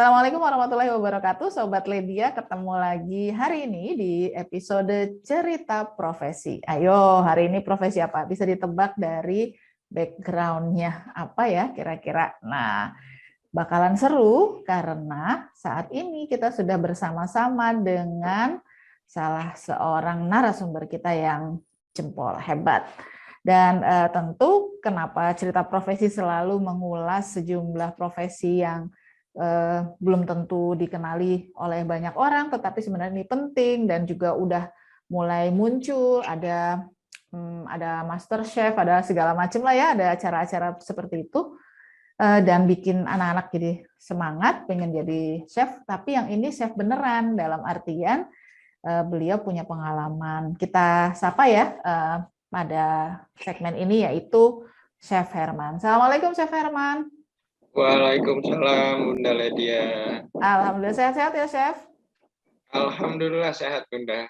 Assalamualaikum warahmatullahi wabarakatuh, Sobat Ledia. Ketemu lagi hari ini di episode Cerita Profesi. Ayo, hari ini profesi apa? Bisa ditebak dari background-nya apa ya kira-kira. Nah, bakalan seru karena saat ini kita sudah bersama-sama dengan salah seorang narasumber kita yang jempol hebat. Dan tentu kenapa Cerita Profesi selalu mengulas sejumlah profesi yang belum tentu dikenali oleh banyak orang, tetapi sebenarnya ini penting dan juga udah mulai muncul, ada master chef, ada segala macam lah ya, ada acara-acara seperti itu, dan bikin anak-anak jadi semangat pengen jadi chef, tapi yang ini chef beneran, dalam artian beliau punya pengalaman. Kita sapa ya pada segmen ini, yaitu Chef Herman. Assalamualaikum Chef Herman. Waalaikumsalam Bunda Ledia. Alhamdulillah sehat-sehat ya Chef. Alhamdulillah sehat Bunda.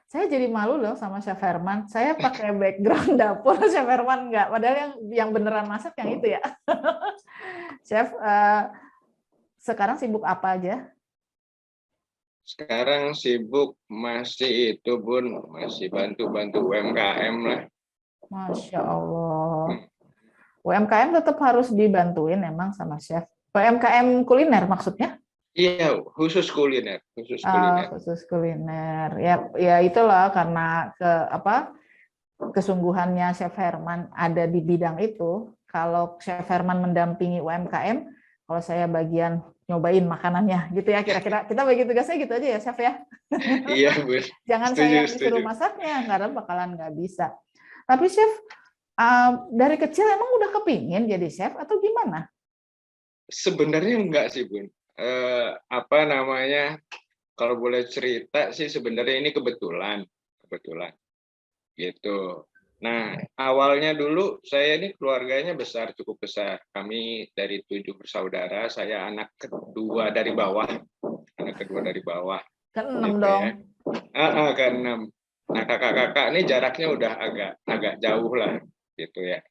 Saya jadi malu loh sama Chef Herman. Saya pakai background dapur, Chef Herman enggak. Padahal yang beneran masak yang itu ya. Chef, sekarang sibuk apa aja? Sekarang sibuk masih itu Bun, masih bantu-bantu UMKM lah. Masya Allah. UMKM tetap harus dibantuin emang sama Chef. UMKM kuliner maksudnya? Iya, khusus kuliner, khusus kuliner. Ya itulah karena kesungguhannya Chef Herman ada di bidang itu. Kalau Chef Herman mendampingi UMKM, kalau saya bagian nyobain makanannya gitu ya, kira-kira kita bagi tugasnya gitu aja ya Chef ya. Iya Bun. Jangan saya disuruh masaknya, karena bakalan nggak bisa. Tapi Chef, dari kecil emang udah kepingin jadi chef atau gimana? Sebenarnya enggak sih Bun. Kalau boleh cerita sih sebenarnya ini kebetulan gitu. Nah, awalnya dulu saya ini keluarganya cukup besar. Kami dari 7 bersaudara, saya anak kedua dari bawah. Ke-6 gitu dong. Ya. Ke-6. Nah, kakak-kakak ini jaraknya udah agak jauh lah gitu ya.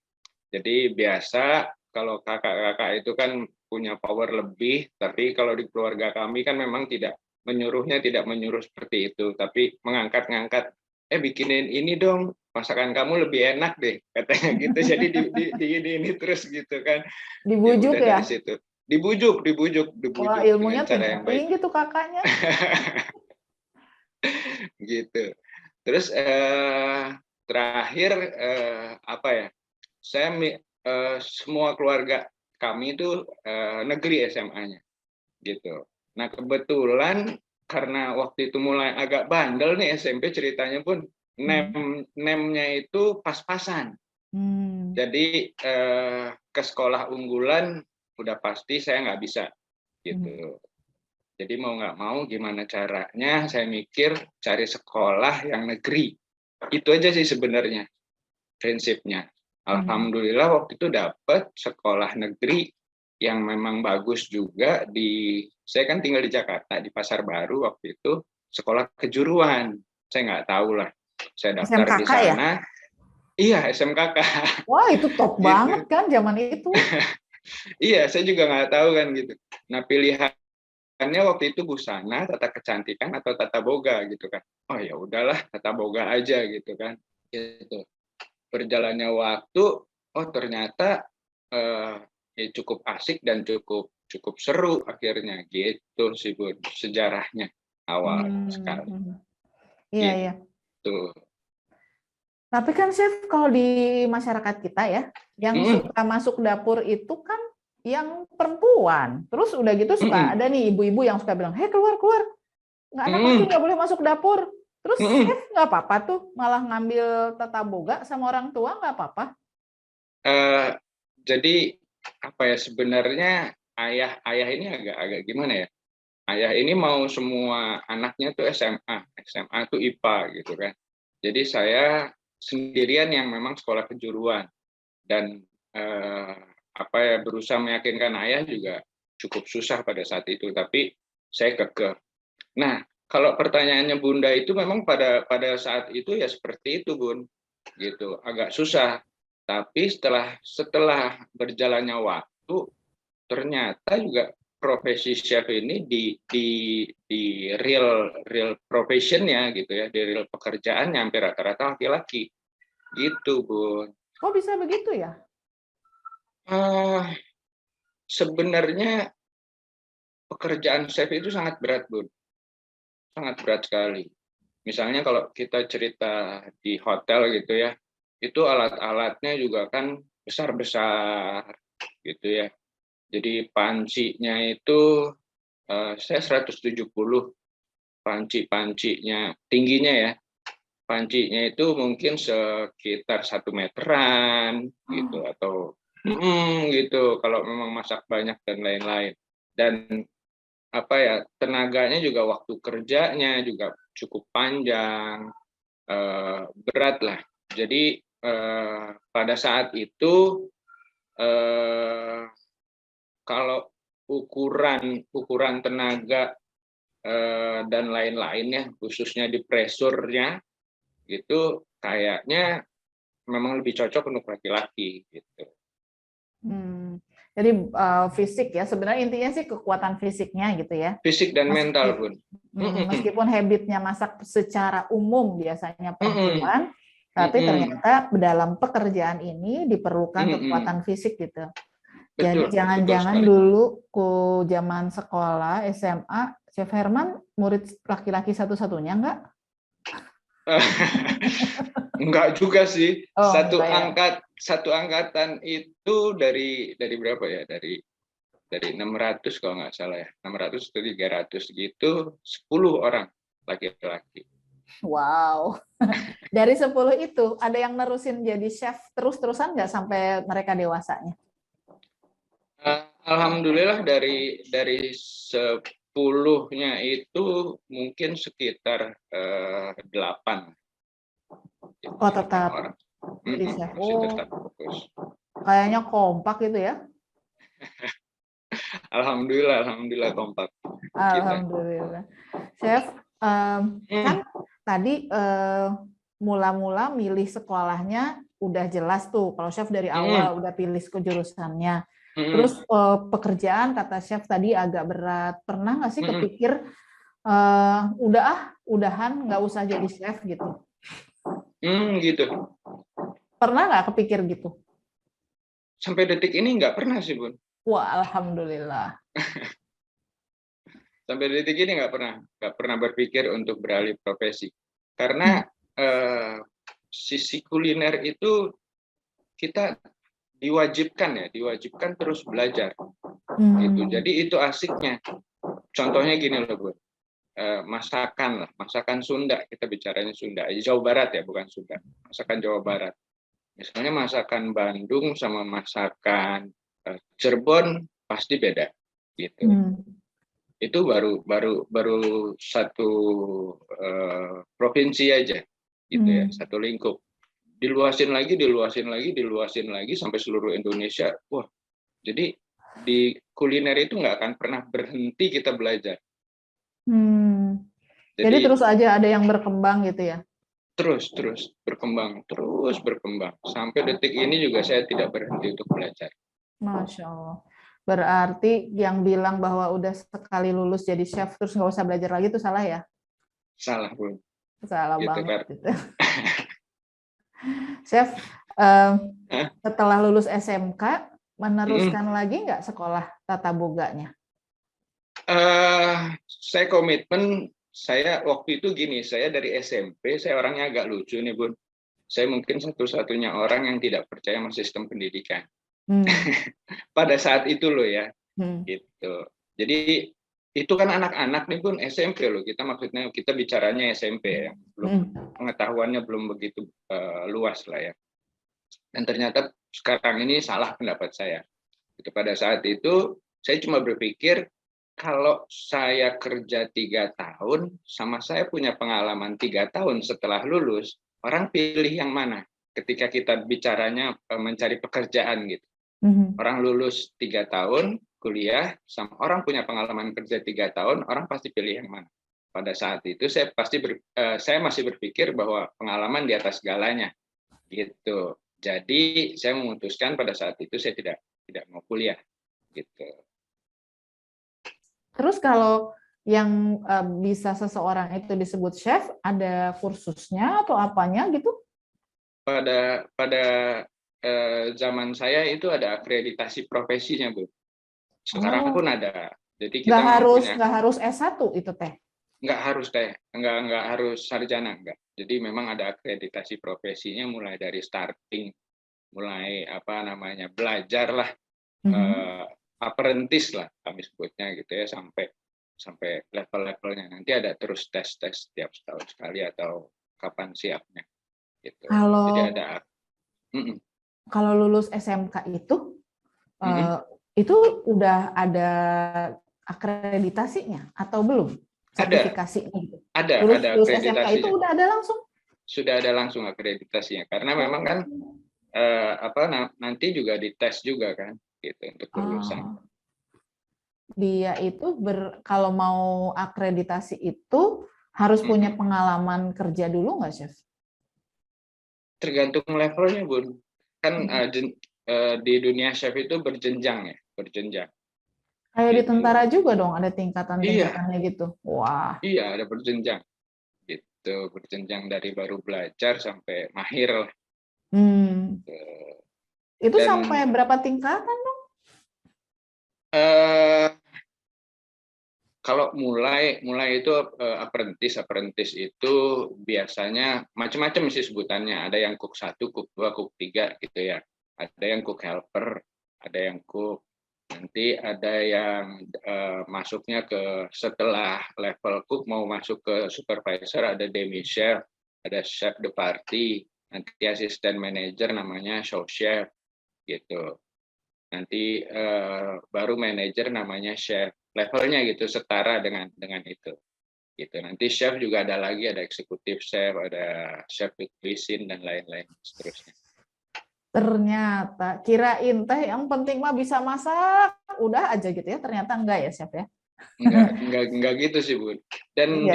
Jadi biasa kalau kakak-kakak itu kan punya power lebih, tapi kalau di keluarga kami kan memang tidak menyuruh seperti itu, tapi mengangkat-ngangkat, bikinin ini dong, masakan kamu lebih enak deh, katanya gitu. Jadi ini terus gitu kan. Dibujuk ya? Dari situ. Dibujuk Wah, ilmunya tinggi tuh kakaknya. Gitu. Terus terakhir semua keluarga kami itu negeri SMA-nya gitu. Nah, kebetulan karena waktu itu mulai agak bandel nih SMP ceritanya Pun, nemnya itu pas-pasan. Jadi ke sekolah unggulan udah pasti saya nggak bisa gitu. Jadi mau nggak mau gimana caranya saya mikir cari sekolah yang negeri. Itu aja sih sebenarnya prinsipnya. Alhamdulillah waktu itu dapat sekolah negeri yang memang bagus juga saya kan tinggal di Jakarta di Pasar Baru waktu itu, sekolah kejuruan. Saya nggak tahu lah. Saya daftar SMKK di sana. Ya? Iya, SMKK. Wah, itu top gitu. Banget kan zaman itu. Iya, saya juga nggak tahu kan gitu. Nah, pilihannya waktu itu busana, tata kecantikan atau tata boga gitu kan. Oh ya udahlah, tata boga aja gitu kan. Gitu. Berjalannya waktu, ternyata ya cukup asik dan cukup seru akhirnya gitu sih Bun, sejarahnya awal sekali. Iya gitu. Iya. Tapi kan Chef, kalau di masyarakat kita ya, yang suka masuk dapur itu kan yang perempuan. Terus udah gitu suka ada nih ibu-ibu yang suka bilang, "Hei keluar, nggak anak laki nggak boleh masuk dapur." Terus Chef nggak apa-apa tuh, malah ngambil tata boga sama orang tua nggak apa-apa? Jadi apa ya, sebenarnya ayah ini agak gimana ya? Ayah ini mau semua anaknya tuh SMA tuh IPA gitu kan. Jadi saya sendirian yang memang sekolah kejuruan dan berusaha meyakinkan ayah juga cukup susah pada saat itu, tapi saya kekeh. Nah, kalau pertanyaannya Bunda itu memang pada saat itu ya seperti itu Bun, gitu, agak susah. Tapi setelah berjalannya waktu ternyata juga profesi chef ini di real professionnya gitu ya, di real pekerjaannya hampir rata-rata laki-laki gitu, Bu. Kok bisa begitu ya? Sebenarnya pekerjaan chef itu sangat berat, Bu. Sangat berat sekali. Misalnya kalau kita cerita di hotel gitu ya, itu alat-alatnya juga kan besar-besar gitu ya. Jadi pancinya itu saya 170 panci-pancinya tingginya ya. Pancinya itu mungkin sekitar 1 meteran gitu atau gitu kalau memang masak banyak dan lain-lain. Dan apa ya, tenaganya juga, waktu kerjanya juga cukup panjang, berat lah. Jadi pada saat itu kalau ukuran tenaga dan lain-lainnya, khususnya di presurnya, itu kayaknya memang lebih cocok untuk laki-laki gitu. Jadi fisik ya, sebenarnya intinya sih kekuatan fisiknya gitu ya. Fisik dan mental pun. Meskipun habitnya masak secara umum biasanya perempuan, tapi ternyata dalam pekerjaan ini diperlukan kekuatan fisik gitu. Jadi Betul, jangan-jangan dulu zaman sekolah SMA, Chef Herman murid laki-laki satu-satunya enggak? Enggak juga sih. Ya? Satu angkatan itu dari berapa ya? Dari 600 kalau nggak salah ya. 600 atau 300 gitu, 10 orang laki-laki. Wow. Dari 10 itu ada yang nerusin jadi chef terus-terusan nggak sampai mereka dewasanya? Alhamdulillah dari 10-nya itu mungkin sekitar 8. Oh, tetap orang. jadi chef. Masih tetap fokus. Kayaknya kompak gitu ya? Alhamdulillah kompak. Alhamdulillah. Chef, kan tadi mula-mula milih sekolahnya udah jelas tuh. Kalau chef dari awal udah pilih ke jurusannya. Terus pekerjaan kata chef tadi agak berat. Pernah nggak sih kepikir udahan nggak usah jadi chef gitu? Gitu. Pernah nggak kepikir gitu? Sampai detik ini nggak pernah sih, Bun. Wah, alhamdulillah. Sampai detik ini nggak pernah berpikir untuk beralih profesi. Karena sisi kuliner itu kita diwajibkan terus belajar. Gitu. Jadi itu asiknya. Contohnya gini loh, Bu. Masakan Sunda, kita bicaranya Sunda, Jawa Barat ya, bukan Sunda. Masakan Jawa Barat. Misalnya masakan Bandung sama masakan Cirebon pasti beda, gitu. Itu baru satu provinsi aja, gitu ya, satu lingkup. Diluasin lagi sampai seluruh Indonesia. Wah, jadi di kuliner itu nggak akan pernah berhenti kita belajar. Jadi terus aja ada yang berkembang gitu ya? Terus berkembang sampai detik ini juga saya tidak berhenti untuk belajar. Masya Allah. Berarti yang bilang bahwa udah sekali lulus jadi chef terus nggak usah belajar lagi itu salah ya? Salah, Bu. Salah gitu, banget. Gitu. Chef, setelah lulus SMK meneruskan lagi nggak sekolah tata boganya? Saya komitmen. Saya waktu itu gini, saya dari SMP, saya orangnya agak lucu nih, Bun. Saya mungkin satu-satunya orang yang tidak percaya sama sistem pendidikan. Pada saat itu loh ya. Gitu. Jadi itu kan anak-anak nih, Bun, SMP loh. Maksudnya kita bicaranya SMP ya. Pengetahuannya belum begitu luas lah ya. Dan ternyata sekarang ini salah pendapat saya. Itu pada saat itu saya cuma berpikir, kalau saya kerja 3 tahun, sama saya punya pengalaman 3 tahun setelah lulus, orang pilih yang mana? Ketika kita bicaranya mencari pekerjaan gitu. Orang lulus 3 tahun kuliah, sama orang punya pengalaman kerja 3 tahun, orang pasti pilih yang mana? Pada saat itu saya masih berpikir bahwa pengalaman di atas segalanya, gitu. Jadi saya memutuskan pada saat itu saya tidak mau kuliah, gitu. Terus kalau yang bisa seseorang itu disebut chef, ada kursusnya atau apanya gitu? Pada zaman saya itu ada akreditasi profesinya, Bu. Sekarang Oh, pun ada. Jadi kita memang punya, nggak harus S1 itu teh. nggak harus teh, nggak harus sarjana, nggak. Jadi memang ada akreditasi profesinya mulai dari starting, mulai apa namanya belajar lah, Mhm. eh, apprentice lah kami sebutnya gitu ya, sampai sampai level-levelnya. Nanti ada terus tes-tes setiap setahun sekali atau kapan siapnya gitu. Jadi Kalau ada. Mm-mm, kalau lulus SMK mm-mm. eh, itu udah ada akreditasinya atau belum? Ada, Sertifikasinya gitu. ada Lulus SMK itu akreditasinya. udah ada langsung? Sudah ada langsung akreditasinya. Karena memang kan Oh. nanti juga dites juga kan, gitu untuk lulusan. Ah, dia itu kalau mau akreditasi itu harus punya Mm-mm. pengalaman kerja dulu nggak, Chef? Tergantung levelnya, Bun. Kan Hmm. di dunia chef itu berjenjang ya, berjenjang. Kayak di Gitu. tentara juga dong, ada Iya, tingkatan-tingkatannya gitu. Wah. iya ada berjenjang. Gitu, berjenjang dari baru belajar sampai mahir lah. Hmm. Gitu. Itu sampai Dan berapa tingkatan dong? eh, kalau mulai itu apprentice, apprentice itu biasanya macam-macam sih sebutannya. Ada yang cook 1, cook 2, cook 3 gitu ya. Ada yang cook helper, ada yang cook. Nanti ada yang masuknya ke setelah level cook mau masuk ke supervisor, ada demi chef, ada chef de partie, nanti asisten manager namanya show chef gitu. Nanti baru manajer namanya chef, levelnya gitu setara dengan itu gitu. Nanti chef juga ada lagi, ada eksekutif chef, ada chef de cuisine dan lain-lain seterusnya. Ternyata kirain teh yang penting mah bisa masak, udah aja gitu ya. Ternyata enggak ya, Chef ya. Enggak gitu sih, Bun. Dan Iya, iya.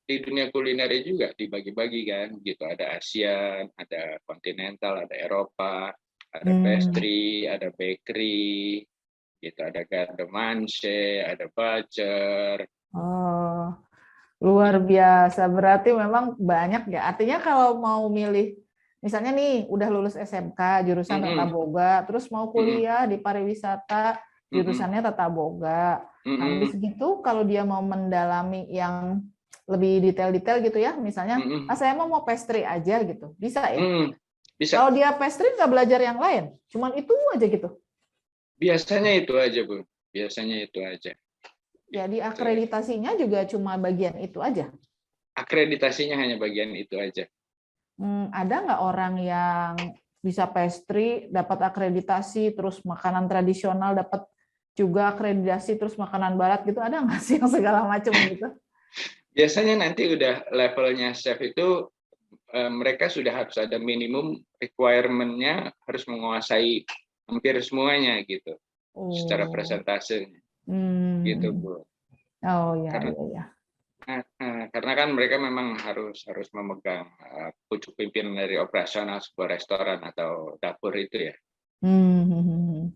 di dunia kuliner juga dibagi-bagi kan gitu. Ada ASEAN, ada kontinental, ada Eropa, ada Hmm. pastry, ada bakery, gitu. Ada garde manger, ada butcher. Oh, luar biasa. Berarti memang banyak ya. Artinya kalau mau milih, misalnya nih udah lulus SMK, jurusan tata Mm-mm, boga, terus mau mm-mm, kuliah di pariwisata, mm-mm, jurusannya tata boga. Habis mm-mm, gitu, kalau dia mau mendalami yang lebih detail-detail gitu ya, misalnya, mm-mm, saya mau pastry aja gitu, bisa ya? mm-mm. Bisa. Kalau dia pastry nggak belajar yang lain, cuman itu aja gitu. Biasanya itu aja, Bu. Biasanya itu aja. Jadi Gitu. akreditasinya juga cuma bagian itu aja. Akreditasinya hanya bagian itu aja. Ada nggak orang yang bisa pastry, dapat akreditasi, terus makanan tradisional dapat juga akreditasi, terus makanan barat gitu, ada nggak sih yang segala macam gitu? Biasanya nanti udah levelnya chef itu mereka sudah harus ada minimum requirement-nya, harus menguasai hampir semuanya gitu secara Oh, presentase gitu, hmm. Bu. Oh ya, Karena ya, ya. karena kan mereka memang harus harus memegang pucuk pimpinan dari operasional sebuah restoran atau dapur itu ya. Hmm.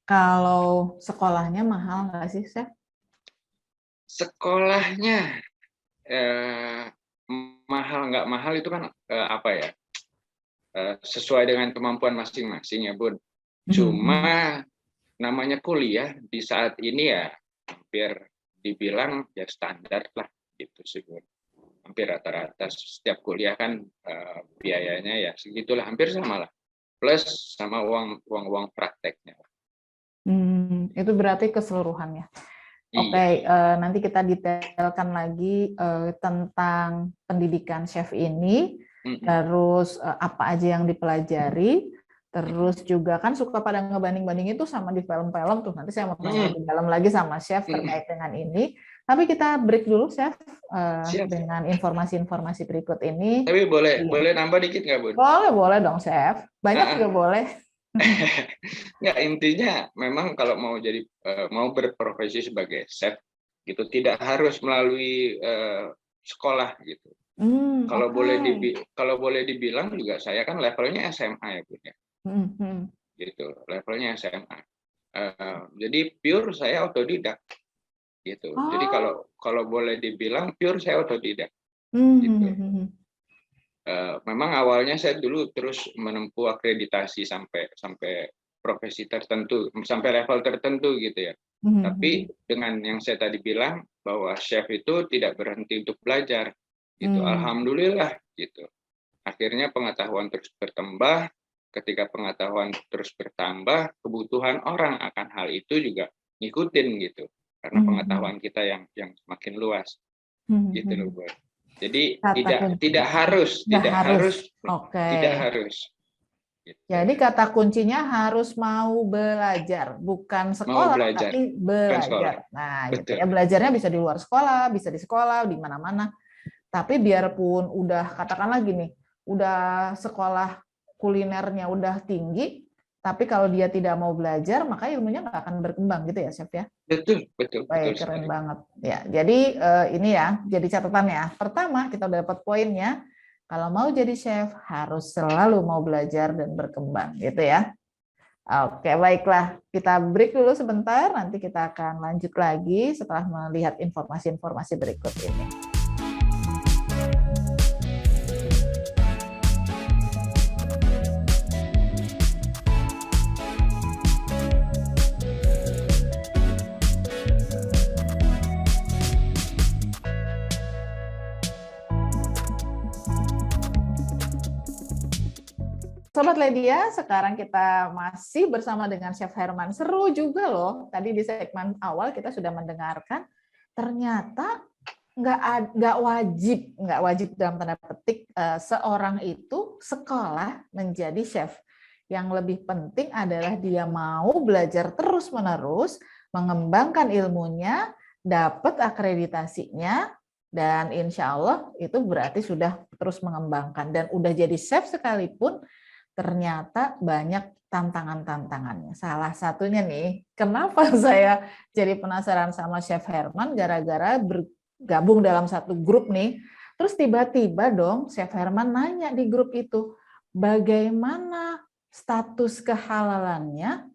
Kalau sekolahnya mahal nggak sih, Chef? Sekolahnya eh, mahal nggak mahal itu kan apa ya, sesuai dengan kemampuan masing-masing ya, Bun. Hmm. Cuma namanya kuliah di saat ini ya hampir dibilang ya standar lah gitu sih, Bun. Hampir rata-rata setiap kuliah kan biayanya ya segitulah, hampir sama lah. Plus sama uang prakteknya. Itu berarti keseluruhannya. Iya. Oke, nanti kita detailkan lagi tentang pendidikan chef ini, Mm-mm. terus apa aja yang dipelajari, Mm-mm. terus juga kan suka pada ngebanding-banding itu sama di film-film tuh. Nanti saya mau tanya Mm-mm. lebih dalam lagi sama chef Mm-mm. terkait dengan ini. Tapi kita break dulu, chef, Siap. dengan informasi-informasi berikut ini. Tapi boleh Iya. boleh nambah dikit nggak, Bun? Boleh, boleh dong, chef. Banyak Ah, juga ah. boleh. Nggak, intinya memang kalau mau jadi mau berprofesi sebagai chef gitu tidak harus melalui sekolah gitu. Oke. Kalau boleh dibilang juga saya kan levelnya SMA ya, Bun ya. Hmm, hmm. Gitu. Levelnya SMA. Jadi pure saya otodidak gitu. Jadi Oh. kalau boleh dibilang pure saya otodidak Hmm, hmm, gitu. hmm, hmm. Memang awalnya saya dulu terus menempuh akreditasi sampai profesi tertentu, sampai level tertentu gitu ya. Hmm, hmm, Tapi hmm. dengan yang saya tadi bilang bahwa chef itu tidak berhenti untuk belajar gitu. Hmm. Alhamdulillah gitu. Akhirnya pengetahuan terus bertambah. Ketika pengetahuan terus bertambah, kebutuhan orang akan hal itu juga ngikutin gitu. Karena Hmm, hmm, pengetahuan kita yang semakin luas hmm, gitu loh, hmm. Bu. Jadi Kata tidak kuncinya tidak harus, nggak tidak harus. harus, Oke. tidak harus gitu. Jadi kata kuncinya harus mau belajar, bukan Mau sekolah belajar, tapi bukan sekolah. belajar. Nah, gitu ya. Betul. Belajarnya bisa di luar sekolah, bisa di sekolah, di mana-mana. Tapi biarpun udah katakanlah gini, udah sekolah kulinernya udah tinggi, tapi kalau dia tidak mau belajar, maka ilmunya nggak akan berkembang gitu ya, Chef ya. Betul, betul, betul Baik, keren sekali. banget. Ya, jadi ini ya, jadi catatan ya. Pertama, kita udah dapat poinnya. Kalau mau jadi chef, harus selalu mau belajar dan berkembang, gitu ya. Oke, baiklah. Kita break dulu sebentar, nanti kita akan lanjut lagi setelah melihat informasi-informasi berikut ini. Sobat Ledia, sekarang kita masih bersama dengan Chef Herman. Seru juga loh. Tadi di segmen awal kita sudah mendengarkan, ternyata nggak wajib dalam tanda petik seorang itu sekolah menjadi chef. Yang lebih penting adalah dia mau belajar terus-menerus, mengembangkan ilmunya, dapat akreditasinya, dan insya Allah itu berarti sudah terus mengembangkan. Dan udah jadi chef sekalipun, ternyata banyak tantangan-tantangannya. Salah satunya nih, kenapa saya jadi penasaran sama Chef Herman, gara-gara bergabung dalam satu grup nih, terus tiba-tiba dong Chef Herman nanya di grup itu, bagaimana status kehalalannya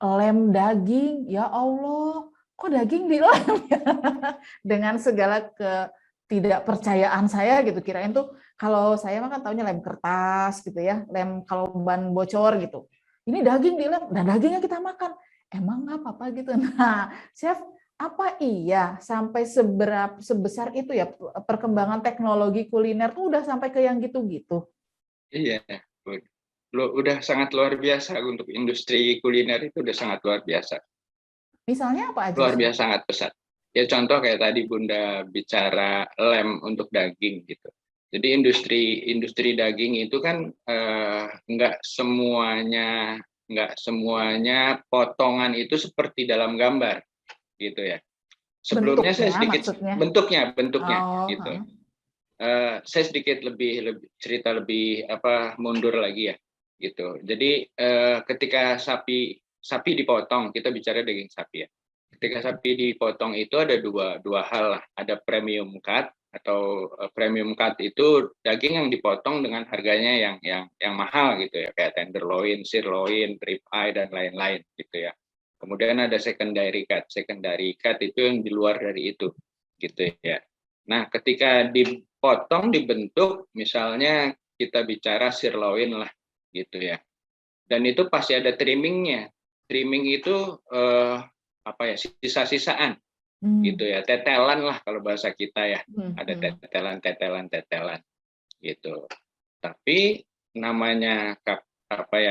lem daging? Ya Allah, kok daging dilem ya? Dengan segala ketidakpercayaan saya gitu, kirain tuh kalau saya mah kan taunya lem kertas gitu ya, lem kalau ban bocor gitu. Ini daging dilem, dan dagingnya kita makan. Emang nggak apa-apa gitu. Nah, Chef, apa iya sampai sebesar itu ya perkembangan teknologi kuliner tuh udah sampai ke yang gitu-gitu? Iya, udah sangat luar biasa untuk industri kuliner itu udah sangat luar biasa. Misalnya apa aja, Luar Chef? biasa sangat pesat. Ya contoh kayak tadi Bunda bicara lem untuk daging gitu. Jadi industri daging itu kan nggak semuanya potongan itu seperti dalam gambar gitu ya. Sebelumnya saya Bentuknya sedikit maksudnya? bentuknya Oh, gitu. Saya sedikit lebih cerita lebih mundur lagi ya gitu. Jadi ketika sapi dipotong, kita bicara daging sapi ya. Ketika sapi dipotong itu ada dua hal lah. Ada premium cut atau premium cut itu daging yang dipotong dengan harganya yang mahal gitu ya, kayak tenderloin, sirloin, rib eye dan lain-lain gitu ya. Kemudian ada secondary cut. Secondary cut itu yang di luar dari itu gitu ya. Nah, ketika dipotong dibentuk, misalnya kita bicara sirloin lah gitu ya. Dan itu pasti ada trimmingnya. Trimming itu sisa-sisaan gitu ya, tetelan lah kalau bahasa kita ya, ada tetelan gitu. Tapi namanya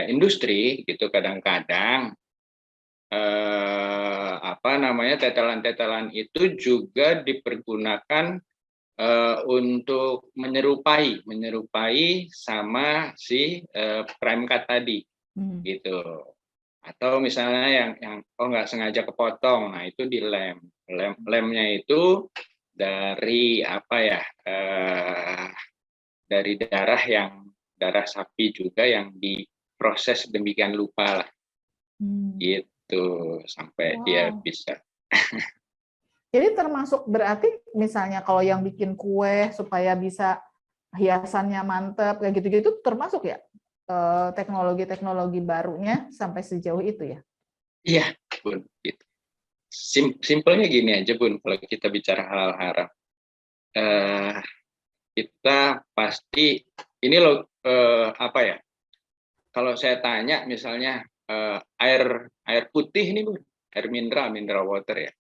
industri gitu, kadang-kadang tetelan-tetelan itu juga dipergunakan untuk menyerupai sama si prime cut tadi gitu. Atau misalnya yang nggak sengaja kepotong, nah itu lemnya itu dari dari darah sapi juga yang diproses demikian lupa lah gitu sampai dia Wow. bisa. Jadi termasuk berarti misalnya kalau yang bikin kue supaya bisa hiasannya mantep kayak gitu-gitu termasuk ya teknologi-teknologi barunya sampai sejauh itu ya? Iya, pun gitu. simpelnya gini aja Bun, kalau kita bicara halal haram, kita pasti ini loh, apa ya? Kalau saya tanya misalnya air putih ini Bun, air mineral water ya.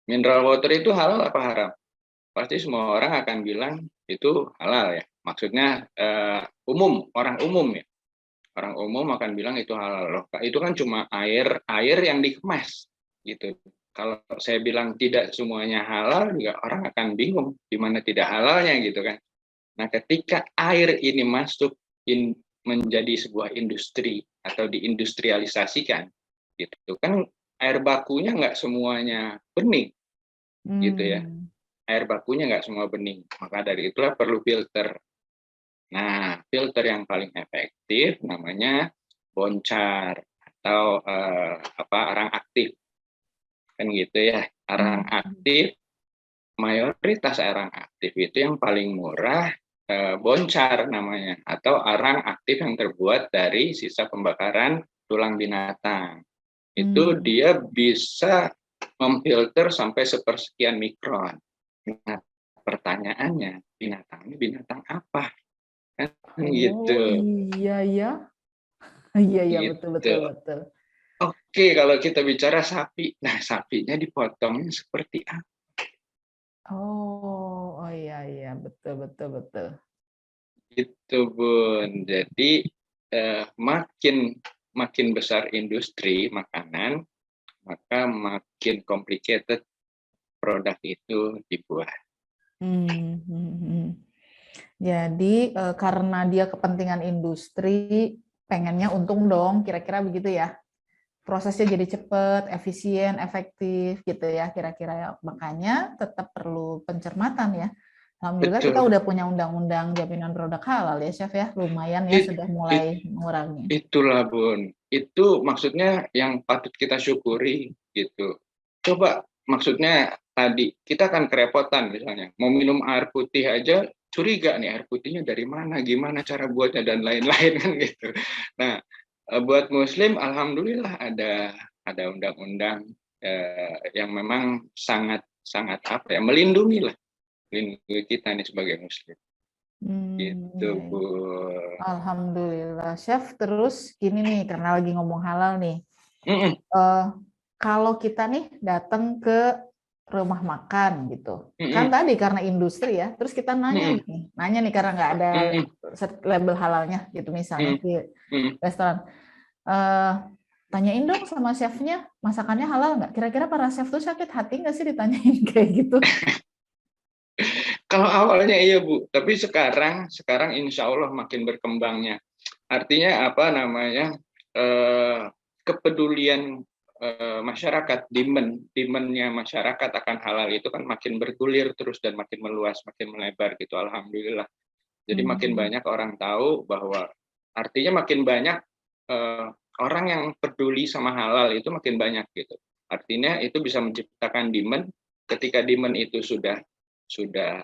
Mineral water itu halal apa haram? Pasti semua orang akan bilang itu halal ya. Maksudnya orang umum ya. Orang umum akan bilang itu halal loh. Itu kan cuma air yang dikemas gitu. Kalau saya bilang tidak semuanya halal, juga orang akan bingung di mana tidak halalnya gitu kan. Nah, ketika air ini masuk menjadi sebuah industri atau diindustrialisasikan, gitu kan air bakunya nggak semuanya bening, gitu ya. Air bakunya nggak semua bening, maka dari itulah perlu filter. Nah, filter yang paling efektif namanya boncar atau arang aktif, kan gitu ya. Arang aktif, mayoritas arang aktif itu yang paling murah boncar namanya, atau arang aktif yang terbuat dari sisa pembakaran tulang binatang. Itu dia bisa memfilter sampai sepersekian mikron. Nah, pertanyaannya, binatang ini binatang apa? Kan gitu. Iya ya. Iya Gitu. betul. Oke, kalau kita bicara sapi, nah sapinya dipotongnya seperti apa? Oh iya betul. Itu Bun. Jadi makin besar industri makanan, maka makin complicated produk itu dibuat. Jadi karena dia kepentingan industri, pengennya untung dong, kira-kira begitu ya. Prosesnya jadi cepat, efisien, efektif gitu ya kira-kira ya. Makanya tetap perlu pencermatan ya. Alhamdulillah kita Betul. udah punya undang-undang jaminan produk halal ya Chef ya. Lumayan ya sudah mulai mengurangi. Itulah Bun. Itu maksudnya yang patut kita syukuri gitu. Coba maksudnya tadi kita kan kerepotan misalnya mau minum air putih aja curiga nih air putihnya dari mana, gimana cara buatnya dan lain-lain kan gitu. Nah, buat Muslim alhamdulillah ada undang-undang yang memang sangat apa ya, melindungi kita nih sebagai Muslim. Gitu Iya. Bu. Alhamdulillah Chef. Terus gini nih karena lagi ngomong halal nih. Mm-mm. Kalau kita nih datang ke rumah makan gitu, kan tadi karena industri ya, terus kita nanya nih karena nggak ada label halalnya gitu misalnya di restoran, tanyain dong sama chefnya masakannya halal nggak? Kira-kira para chef tuh sakit hati nggak sih ditanyain kayak gitu? Kalau awalnya iya Bu, tapi sekarang insya Allah makin berkembangnya. Artinya apa namanya, kepedulian masyarakat, demand-nya masyarakat akan halal itu kan makin bergulir terus dan makin meluas, makin melebar gitu. Alhamdulillah. Jadi makin banyak orang tahu bahwa artinya makin banyak orang yang peduli sama halal itu makin banyak gitu. Artinya itu bisa menciptakan demand. Ketika demand itu sudah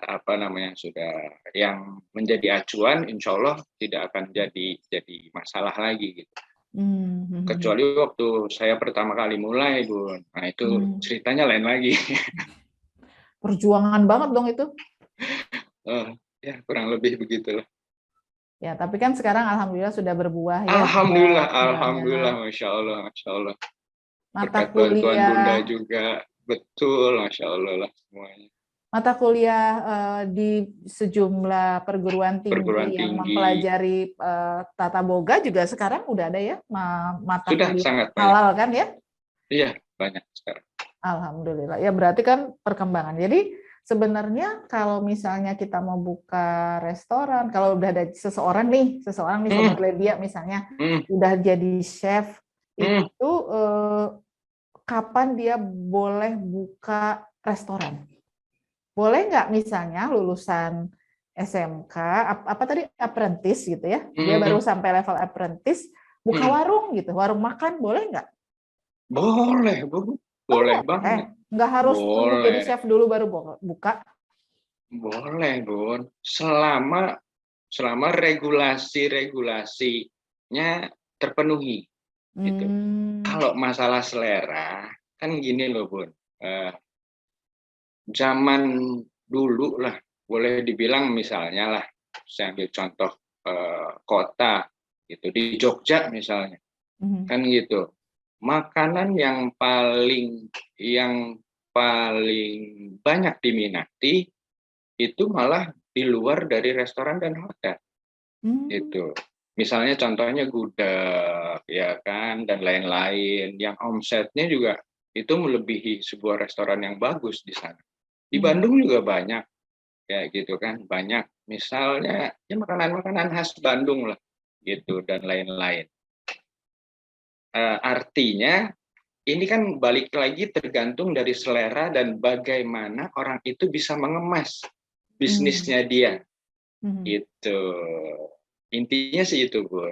apa namanya sudah yang menjadi acuan, insya Allah tidak akan jadi masalah lagi gitu. Kecuali waktu saya pertama kali mulai Bun, nah itu ceritanya lain lagi. Perjuangan banget dong itu. Ya kurang lebih begitulah. Ya tapi kan sekarang alhamdulillah sudah berbuah ya. Alhamdulillah, masya Allah. Mata Berkat bantuan Bunda kuliah. juga, betul, masya Allah lah semuanya. Mata kuliah di sejumlah perguruan tinggi yang mempelajari tata boga juga sekarang udah ada ya mata sudah kuliah sangat halal kan ya? Iya, banyak sekarang. Alhamdulillah. Ya berarti kan perkembangan. Jadi sebenarnya kalau misalnya kita mau buka restoran, kalau udah ada seseorang nih Sobat Ledia misalnya udah jadi chef, itu kapan dia boleh buka restoran? Boleh nggak misalnya lulusan SMK, apa tadi apprentice gitu ya, dia baru sampai level apprentice, buka warung gitu, warung makan boleh nggak? Boleh, Bu. Boleh banget. Nggak harus tunggu jadi chef dulu baru buka? Boleh, Bun. Selama regulasi-regulasinya terpenuhi. Gitu. Kalau masalah selera, kan gini loh Bun, zaman dulu lah, boleh dibilang misalnya lah, saya ambil contoh kota gitu di Jogja misalnya, kan gitu. Makanan yang paling banyak diminati itu malah di luar dari restoran dan hotel. Itu misalnya contohnya gudeg ya kan dan lain-lain yang omsetnya juga itu melebihi sebuah restoran yang bagus di sana. Di Bandung juga banyak ya gitu kan, banyak misalnya ya makanan-makanan khas Bandung lah gitu dan lain-lain. Artinya ini kan balik lagi tergantung dari selera dan bagaimana orang itu bisa mengemas bisnisnya dia. Itu intinya sih itu, Bu.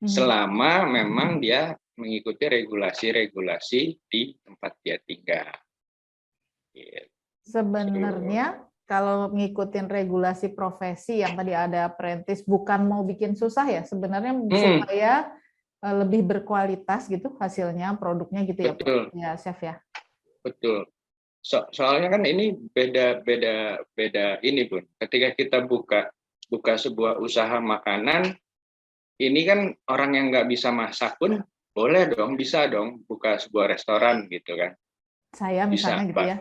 Selama memang dia mengikuti regulasi-regulasi di tempat dia tinggal. Gitu. Sebenarnya kalau ngikutin regulasi profesi yang tadi ada apprentice, bukan mau bikin susah ya, sebenarnya supaya lebih berkualitas gitu hasilnya, produknya gitu ya, Betul. Ya Chef ya. Betul. Soalnya kan ini beda ini Bun. Ketika kita buka sebuah usaha makanan, ini kan orang yang nggak bisa masak pun boleh dong, bisa dong buka sebuah restoran gitu kan. Saya misalnya Bisa, gitu Pak. ya.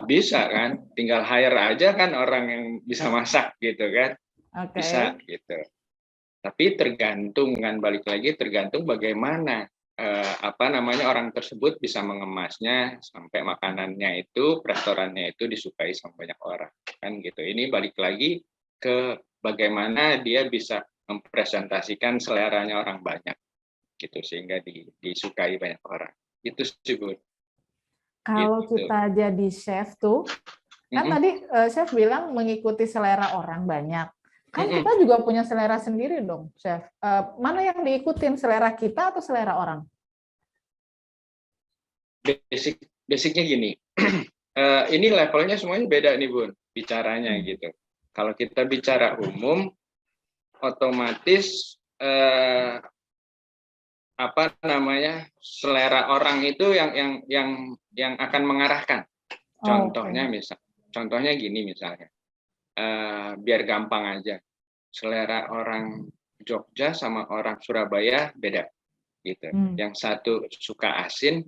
Bisa kan, tinggal hire aja kan orang yang bisa masak gitu kan, bisa gitu. Tapi tergantung kan, balik lagi tergantung bagaimana orang tersebut bisa mengemasnya sampai makanannya itu, restorannya itu disukai sama banyak orang kan gitu. Ini balik lagi ke bagaimana dia bisa mempresentasikan seleranya orang banyak gitu sehingga disukai banyak orang. Itu sih Bu. Kalau Gitu. kita jadi chef tuh, kan tadi chef bilang mengikuti selera orang banyak. Kan kita juga punya selera sendiri dong, chef. Mana yang diikutin, selera kita atau selera orang? Basicnya gini, ini levelnya semuanya beda nih Bun, bicaranya gitu. Kalau kita bicara umum, otomatis selera orang itu yang akan mengarahkan. Contohnya contohnya gini misalnya, biar gampang aja, selera orang Jogja sama orang Surabaya beda gitu. Yang satu suka asin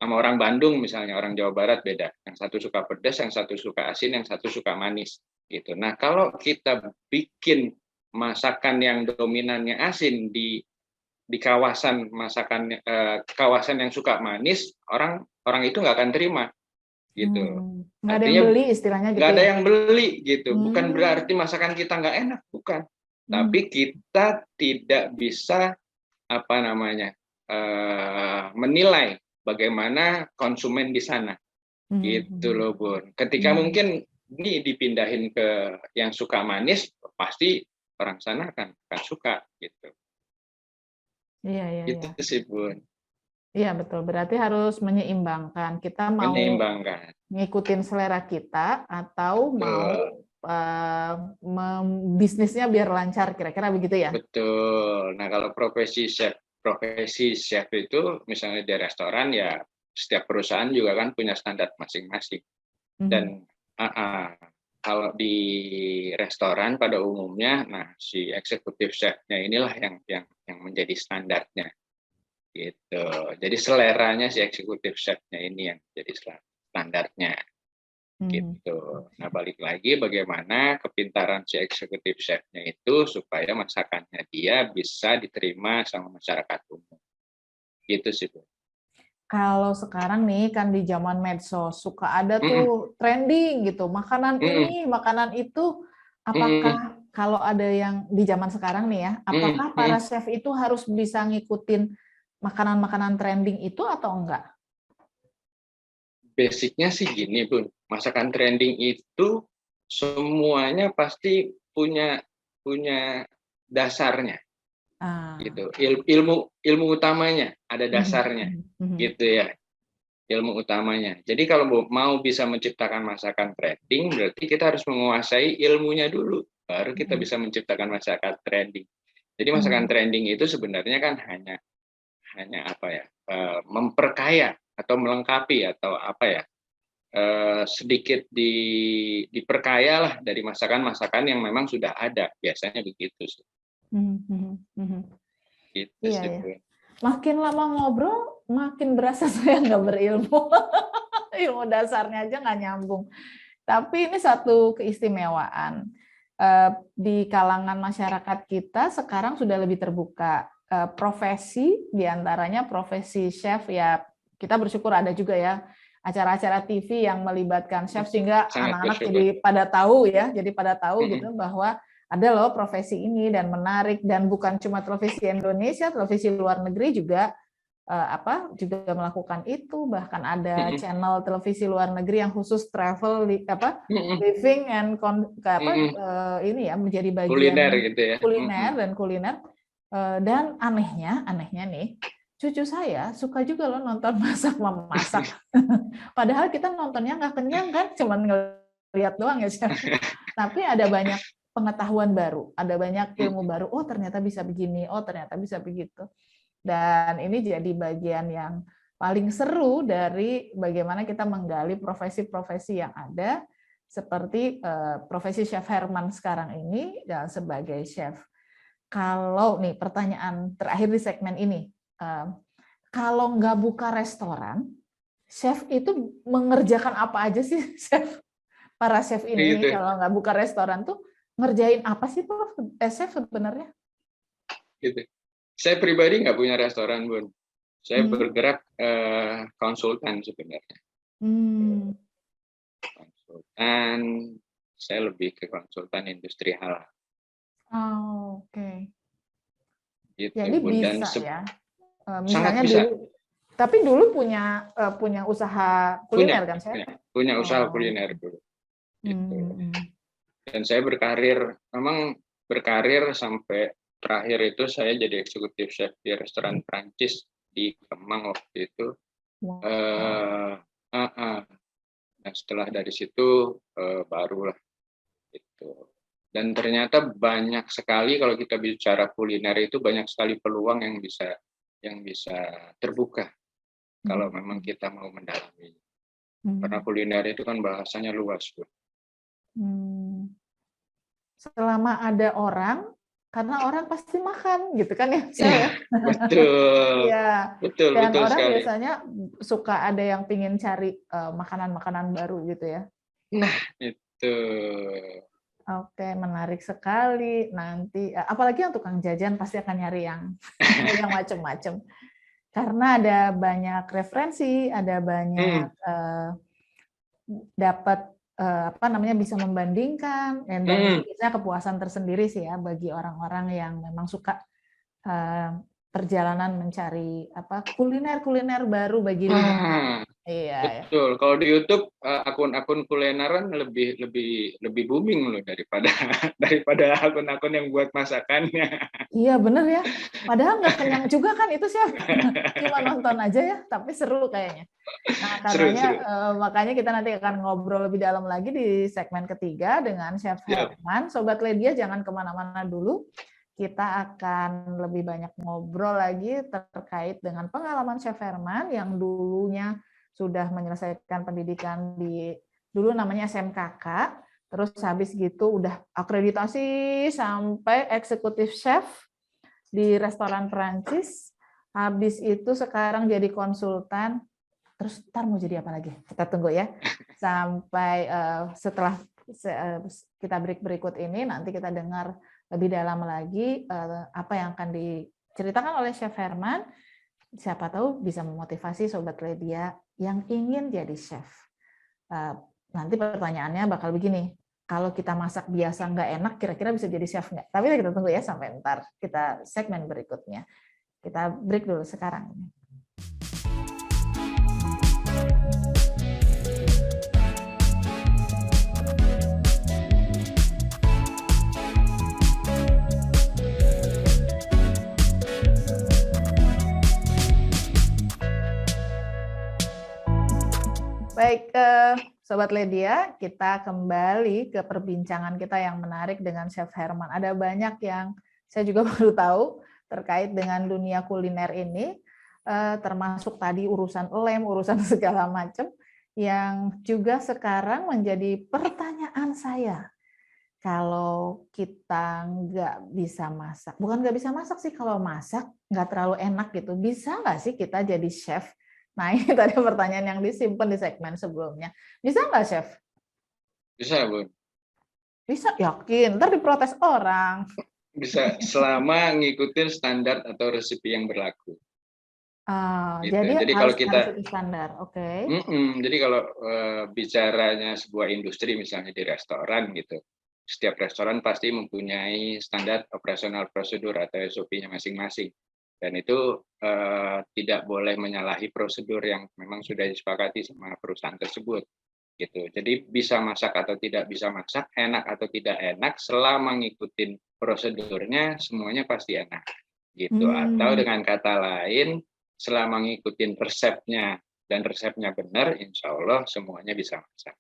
sama orang Bandung misalnya, orang Jawa Barat beda. Yang satu suka pedas, yang satu suka asin, yang satu suka manis gitu. Nah, kalau kita bikin masakan yang dominannya asin di kawasan kawasan yang suka manis, orang itu nggak akan terima gitu. Nggak ada yang beli istilahnya gitu. Nggak ada yang beli gitu. Bukan berarti masakan kita nggak enak, bukan. Tapi kita tidak bisa menilai bagaimana konsumen di sana. Gitu loh Bun. Ketika mungkin ini dipindahin ke yang suka manis, pasti orang sana akan suka gitu. Iya. Itu sih Bun. Iya betul, berarti harus menyeimbangkan. Kita mau ngikutin selera kita atau mau bisnisnya biar lancar, kira-kira begitu ya? Betul. Nah kalau profesi chef itu misalnya di restoran ya setiap perusahaan juga kan punya standar masing-masing. Dan kalau di restoran pada umumnya, nah si eksekutif chefnya inilah yang menjadi standarnya. Gitu. Jadi seleranya si eksekutif chefnya ini yang jadi standarnya. Gitu. Nah, balik lagi bagaimana kepintaran si eksekutif chefnya itu supaya masakannya dia bisa diterima sama masyarakat umum. Gitu sih, Bu. Kalau sekarang nih kan di zaman medsos suka ada tuh trending gitu, makanan ini, makanan itu. Apakah kalau ada yang di zaman sekarang nih ya, apakah para chef itu harus bisa ngikutin makanan-makanan trending itu atau enggak? Basicnya sih gini, Bun. Masakan trending itu semuanya pasti punya dasarnya. Gitu. Ilmu utamanya ada dasarnya. Gitu ya. Ilmu utamanya. Jadi kalau mau bisa menciptakan masakan trending, berarti kita harus menguasai ilmunya dulu, baru kita bisa menciptakan masakan trending. Jadi masakan trending itu sebenarnya kan hanya memperkaya atau melengkapi atau apa ya, sedikit diperkaya lah dari masakan-masakan yang memang sudah ada, biasanya begitu sih. Gitu Iya, sih, ya. Bu. Makin lama ngobrol, makin berasa saya nggak berilmu. Ilmu dasarnya aja nggak nyambung. Tapi ini satu keistimewaan. Di kalangan masyarakat kita sekarang sudah lebih terbuka. Profesi, diantaranya profesi chef, ya kita bersyukur ada juga ya acara-acara TV yang melibatkan chef, sehingga anak-anak jadi pada tahu ya, gitu bahwa ada loh profesi ini dan menarik, dan bukan cuma televisi Indonesia, televisi luar negeri juga juga melakukan itu. Bahkan ada channel televisi luar negeri yang khusus travel, living and ini ya, menjadi bagian kuliner gitu ya. Kuliner. Dan anehnya nih, cucu saya suka juga loh nonton masak-memasak. Padahal kita nontonnya nggak kenyang kan, cuman ngeliat doang ya. Tapi ada banyak pengetahuan baru, ada banyak ilmu baru. Oh ternyata bisa begini, oh ternyata bisa begitu. Dan ini jadi bagian yang paling seru dari bagaimana kita menggali profesi-profesi yang ada, seperti profesi Chef Herman sekarang ini dan sebagai chef. Kalau nih pertanyaan terakhir di segmen ini, kalau nggak buka restoran, chef itu mengerjakan apa aja sih, chef? Para chef ini Gitu. kalau nggak buka restoran tuh ngerjain apa sih, Prof? Chef sebenarnya? Gitu. Saya pribadi nggak punya restoran, Bun. Saya bergerak konsultan sebenarnya. Konsultan, saya lebih ke konsultan industri halal. Oh, oke. Gitu, jadi Bun. bisa Dan ya. Sangat Misalnya bisa. Tapi dulu punya usaha kuliner kan, Chef? Punya usaha kuliner dulu. Gitu. Dan saya memang berkarir sampai terakhir itu saya jadi eksekutif chef di restoran Prancis di Kemang waktu itu. Nah, setelah dari situ barulah itu. Dan ternyata banyak sekali, kalau kita bicara kuliner itu banyak sekali peluang yang bisa terbuka kalau memang kita mau mendalami. Karena kuliner itu kan bahasanya luas, Bu. Selama ada orang, karena orang pasti makan, gitu kan ya? Betul. Ya. Betul orang sekali. biasanya suka ada yang pingin cari makanan-makanan baru gitu ya. Nah, itu. Oke, menarik sekali. Nanti, apalagi yang tukang jajan pasti akan nyari yang macam-macam. Karena ada banyak referensi, ada banyak dapat bisa membandingkan, dan biasanya kepuasan tersendiri sih ya bagi orang-orang yang memang suka perjalanan mencari kuliner baru bagi dirinya. Iya. Betul. Kalau di YouTube akun-akun kulineran lebih booming loh daripada akun-akun yang buat masakannya. Iya bener ya. Padahal nggak kenyang juga kan itu sih. Cuma nonton aja ya, tapi seru kayaknya. Nah, makanya kita nanti akan ngobrol lebih dalam lagi di segmen ketiga dengan Chef Herman. Sobat Ledia jangan kemana-mana dulu. Kita akan lebih banyak ngobrol lagi terkait dengan pengalaman Chef Herman yang dulunya sudah menyelesaikan pendidikan dulu namanya SMKK, terus habis gitu udah akreditasi sampai eksekutif chef di restoran Prancis, habis itu sekarang jadi konsultan, terus ntar mau jadi apa lagi? Kita tunggu ya. Sampai setelah kita break berikut ini, nanti kita dengar lebih dalam lagi apa yang akan diceritakan oleh Chef Herman. Siapa tahu bisa memotivasi Sobat Ledia yang ingin jadi chef. Nanti pertanyaannya bakal begini, kalau kita masak biasa nggak enak, kira-kira bisa jadi chef nggak? Tapi kita tunggu ya sampai ntar kita segmen berikutnya. Kita break dulu sekarang. Baik, Sobat Ledia, kita kembali ke perbincangan kita yang menarik dengan Chef Herman. Ada banyak yang saya juga baru tahu terkait dengan dunia kuliner ini. termasuk tadi urusan lem, urusan segala macam, yang juga sekarang menjadi pertanyaan saya. Kalau kita nggak bisa masak, bukan nggak bisa masak sih, kalau masak nggak terlalu enak gitu, bisa nggak sih kita jadi chef? Nah ini tadi pertanyaan yang disimpan di segmen sebelumnya. Bisa nggak chef? Bisa, Bu. Bisa, yakin. Ntar diprotes orang. Bisa selama ngikutin standar atau resepi yang berlaku. Gitu. Jadi kalau harus kita ikut standar, oke. Jadi kalau bicaranya sebuah industri misalnya di restoran gitu, setiap restoran pasti mempunyai standar operasional prosedur atau SOP-nya masing-masing, dan itu tidak boleh menyalahi prosedur yang memang sudah disepakati sama perusahaan tersebut. Gitu. Jadi bisa masak atau tidak bisa masak, enak atau tidak enak, selama ngikutin prosedurnya semuanya pasti enak. Gitu. Atau dengan kata lain, selama ngikutin resepnya dan resepnya benar, insya Allah semuanya bisa masak.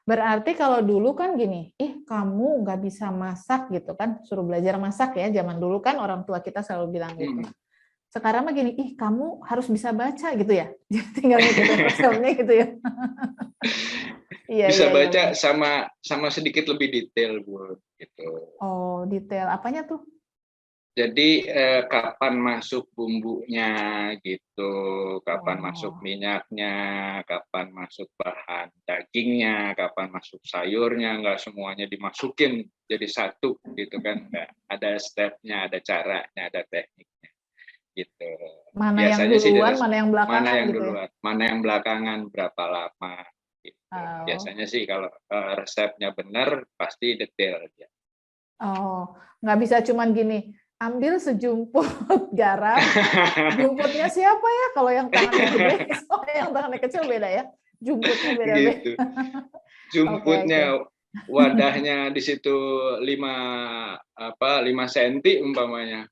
Berarti kalau dulu kan gini, kamu nggak bisa masak gitu kan, suruh belajar masak ya, zaman dulu kan orang tua kita selalu bilang gitu. Sekarang mah gini, kamu harus bisa baca gitu ya, tinggal ngikutin resepnya gitu ya. Bisa baca Iya. sama sedikit lebih detail, Bu. Gitu. Oh, detail. Apanya tuh? Jadi kapan masuk bumbunya gitu, kapan masuk minyaknya, kapan masuk bahan dagingnya, kapan masuk sayurnya, nggak semuanya dimasukin jadi satu gitu kan, nggak. Ada stepnya, ada caranya, ada tekniknya gitu. Mana yang Biasanya sih duluan, mana yang mana belakangan yang gitu ya? duluan, mana yang belakangan, berapa lama gitu. Oh. Biasanya sih kalau resepnya benar pasti detail aja. Oh, nggak bisa cuman gini, ambil sejumput garam, jumputnya siapa ya? Kalau yang tangannya gede, soalnya yang tangannya kecil beda ya. Jumputnya beda-beda. Gitu. Jumputnya, wadahnya di situ 5 cm umpamanya.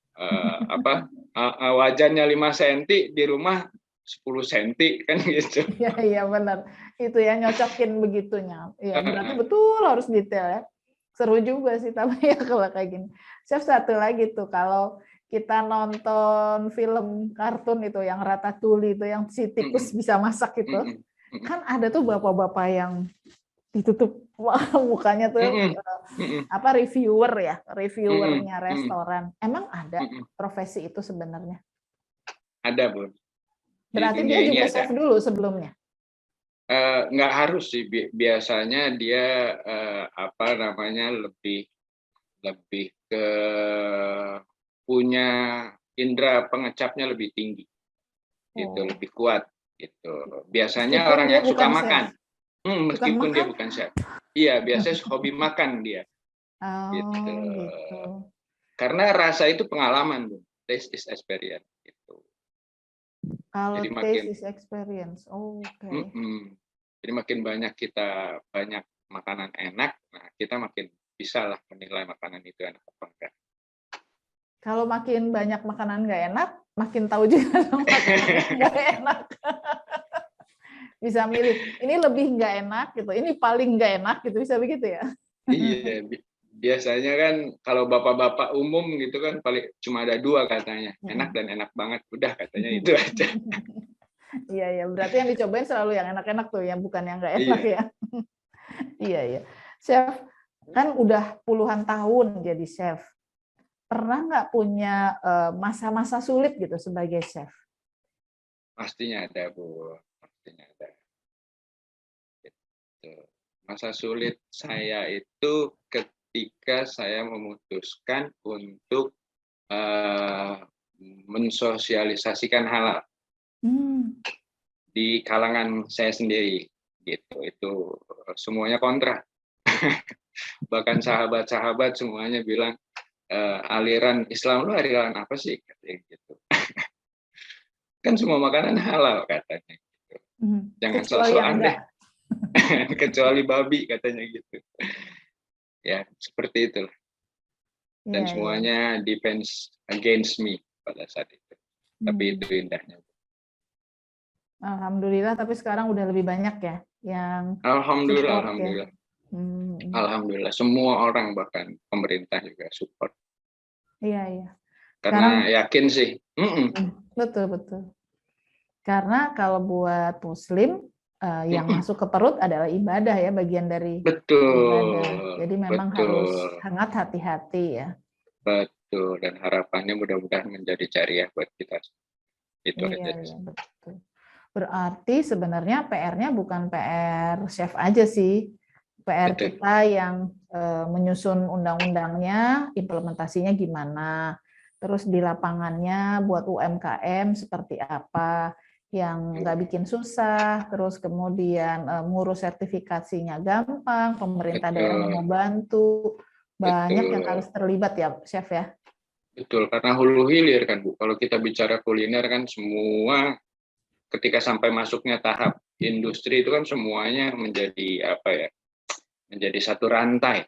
Wajannya 5 cm, di rumah 10 cm kan gitu. Iya benar. Itu ya, nyocokin begitunya. Iya, berarti betul harus detail ya. Seru juga sih tapi ya kalau kayak gini. Chef, satu lagi tuh, kalau kita nonton film kartun itu yang Ratatouille itu yang si tikus bisa masak itu, kan ada tuh bapak-bapak yang ditutup mukanya tuh reviewernya restoran. Emang ada profesi itu sebenarnya? Ada, Bu. Berarti dia juga chef dulu sebelumnya? Nggak harus sih, biasanya dia lebih ke punya indera pengecapnya lebih tinggi, gitu, lebih kuat, gitu. Biasanya meskipun orang dia yang suka bukan makan, meskipun makan? dia bukan chef. Iya, biasanya hobi makan dia. Gitu. Karena rasa itu pengalaman, Bu. Taste is experience. Gitu. Kalau Jadi taste is experience, oke. Jadi makin banyak kita makanan enak, nah kita makin bisa lah menilai makanan itu enak apa enggak. Kalau makin banyak makanan nggak enak, makin tahu juga makanan nggak enak. Bisa milih, ini lebih nggak enak gitu, ini paling nggak enak gitu, bisa begitu ya? Iya, biasanya kan kalau bapak-bapak umum gitu kan paling cuma ada 2 katanya, enak dan enak banget, udah katanya itu aja. Iya, berarti yang dicobain selalu yang enak-enak tuh ya, bukan yang nggak enak ya. Iya. Chef, kan udah puluhan tahun jadi chef. Pernah nggak punya masa-masa sulit gitu sebagai chef? Pastinya ada, Bu. Pastinya ada. Gitu. Masa sulit saya itu ketika saya memutuskan untuk mensosialisasikan halal di kalangan saya sendiri, gitu. Itu semuanya kontra. Bahkan sahabat-sahabat semuanya bilang, aliran Islam lu aliran apa sih, katanya gitu. Kan semua makanan halal katanya gitu. Jangan sok-sokan deh. Kecuali babi katanya gitu. Ya, seperti itulah. Dan semuanya depends against me pada saat itu. Tapi itu indahnya. Alhamdulillah, tapi sekarang udah lebih banyak ya yang Alhamdulillah, support, alhamdulillah. Ya. Alhamdulillah, semua orang bahkan pemerintah juga support. Iya. karena yakin sih. Betul betul. Karena kalau buat Muslim yang masuk ke perut adalah ibadah ya, bagian dari ibadah. Jadi memang harus sangat hati-hati ya. Betul, dan harapannya mudah-mudahan menjadi jariah buat kita. Itu aja. Iya, betul. Berarti sebenarnya PR-nya bukan PR chef aja sih. PR kita yang menyusun undang-undangnya, implementasinya gimana, terus di lapangannya buat UMKM seperti apa, yang nggak bikin susah, terus kemudian ngurus sertifikasinya gampang, pemerintah daerah mau bantu, banyak yang harus terlibat ya, Chef ya. Betul, karena hulu hilir kan Bu. Kalau kita bicara kuliner kan semua ketika sampai masuknya tahap industri itu kan semuanya menjadi apa ya? Menjadi satu rantai.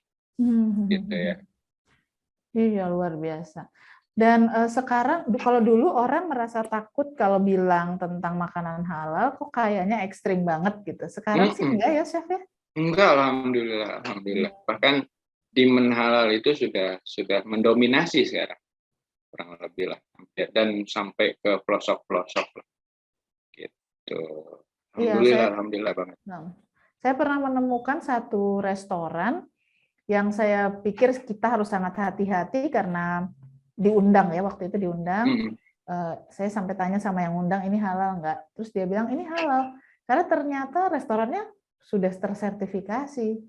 Gitu ya. Iya, luar biasa. Dan sekarang kalau dulu orang merasa takut kalau bilang tentang makanan halal kok kayaknya ekstrim banget gitu. Sekarang sih enggak ya, Chef ya? Enggak, alhamdulillah. Bahkan demand halal itu sudah mendominasi sekarang. Kurang lebih lah. Dan sampai ke pelosok-pelosok lah. Gitu. Alhamdulillah, alhamdulillah banget. Saya pernah menemukan satu restoran yang saya pikir kita harus sangat hati-hati karena diundang ya, waktu itu diundang. Saya sampai tanya sama yang undang, ini halal nggak? Terus dia bilang ini halal. Karena ternyata restorannya sudah tersertifikasi.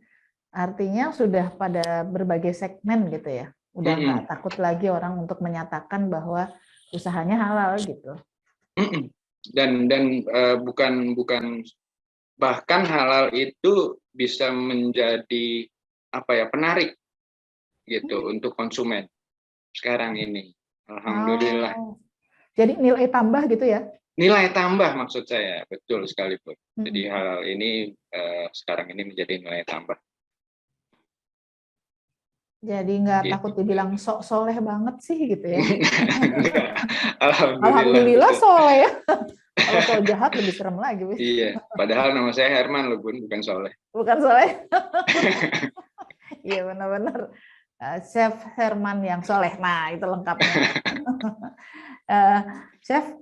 Artinya sudah pada berbagai segmen gitu ya. Udah nggak takut lagi orang untuk menyatakan bahwa usahanya halal gitu. Dan bukan bahkan halal itu bisa menjadi apa ya, penarik gitu untuk konsumen sekarang ini. Alhamdulillah. Jadi nilai tambah gitu ya? Nilai tambah maksud saya, betul sekali Bu. Jadi halal ini sekarang ini menjadi nilai tambah. Jadi nggak takut dibilang sok soleh banget sih gitu ya? Alhamdulillah soleh ya. Kalau soal jahat lebih serem lagi. Iya, padahal nama saya Herman loh Bun, bukan Soleh. Bukan Soleh. Iya benar-benar. Chef Herman yang soleh. Nah itu lengkapnya. Chef,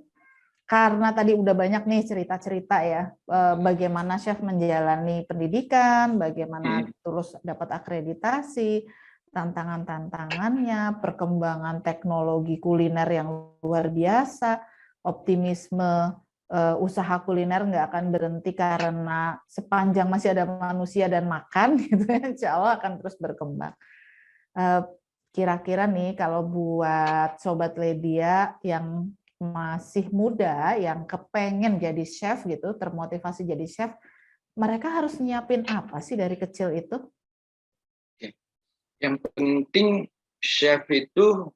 karena tadi udah banyak nih cerita-cerita ya, bagaimana Chef menjalani pendidikan, bagaimana terus dapat akreditasi, tantangan-tantangannya, perkembangan teknologi kuliner yang luar biasa, optimisme usaha kuliner nggak akan berhenti karena sepanjang masih ada manusia dan makan, gitu ya, insya Allah akan terus berkembang. Kira-kira nih kalau buat Sobat Ledia yang masih muda, yang kepengen jadi chef gitu, termotivasi jadi chef, mereka harus nyiapin apa sih dari kecil itu? Yang penting chef itu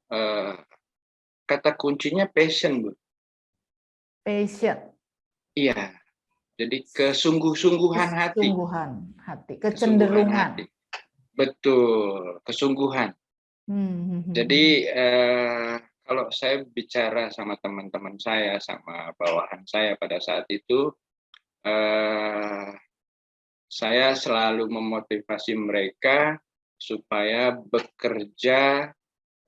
kata kuncinya passion, Bu. Passion. Iya. Jadi kesungguh-sungguhan hati. Kesungguhan hati, kecenderungan. Betul, kesungguhan. Jadi kalau saya bicara sama teman-teman saya, sama bawahan saya pada saat itu, saya selalu memotivasi mereka supaya bekerja